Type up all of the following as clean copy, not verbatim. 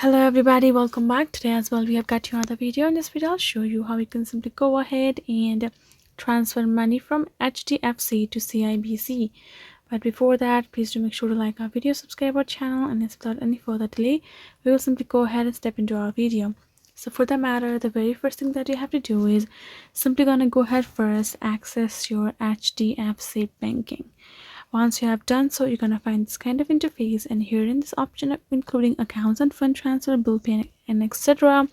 Hello everybody, welcome back. Today as well we have got you another video. In this video I'll show you how you can simply go ahead and transfer money from HDFC to CIBC. But before that, please do make sure to like our video, subscribe our channel, and without any further delay we will simply go ahead and step into our video. So for that matter, the very first thing that you have to do is simply gonna go ahead first access your HDFC banking. Once you have done so, you're going to find this kind of interface, and here in this option including accounts and fund transfer, bill pay, and etc.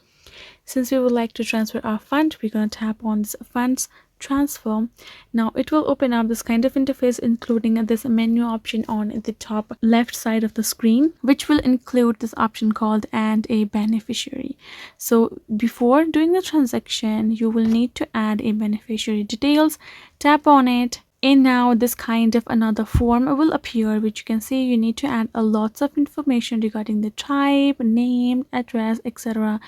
Since we would like to transfer our fund, we're going to tap on this funds transfer. Now it will open up this kind of interface including this menu option on the top left side of the screen, which will include this option called add a beneficiary. So before doing the transaction, you will need to add a beneficiary details. Tap on it, and now this kind of another form will appear, which you can see you need to add a lots of information regarding the type, name, address, etc.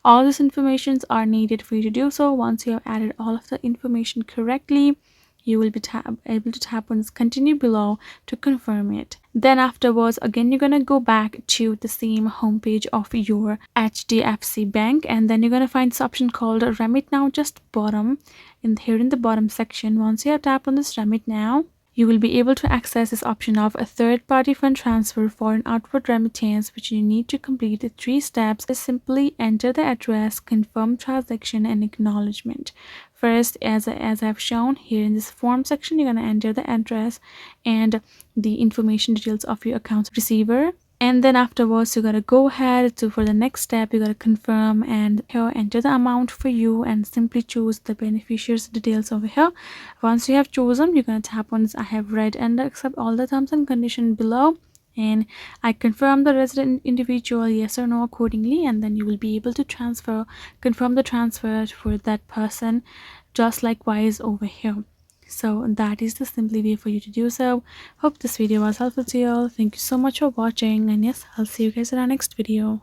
All these informations are needed for you to do so. Once you have added all of the information correctly, you will be able to tap on this continue below to confirm it. Then afterwards, again you're gonna go back to the same homepage of your HDFC bank, and then you're gonna find this option called Remit Now, just bottom here in the bottom section. Once you have tapped on this Remit Now, you will be able to access this option of a third-party fund transfer for an outward remittance, which you need to complete the 3 steps. Simply enter the address, confirm transaction, and acknowledgement. First, as I've shown here in this form section, you're going to enter the address and the information details of your account receiver. And then afterwards you gotta go ahead for the next step. You gotta confirm and here enter the amount for you and simply choose the beneficiary's details over here. Once you have chosen, you're gonna tap on this I have read and accept all the terms and conditions below, and I confirm the resident individual, yes or no accordingly, and then you will be able to confirm the transfer for that person, just likewise over here. So that is the simply way for you to do so. Hope this video was helpful to you all. Thank you so much for watching, and yes, I'll see you guys in our next video.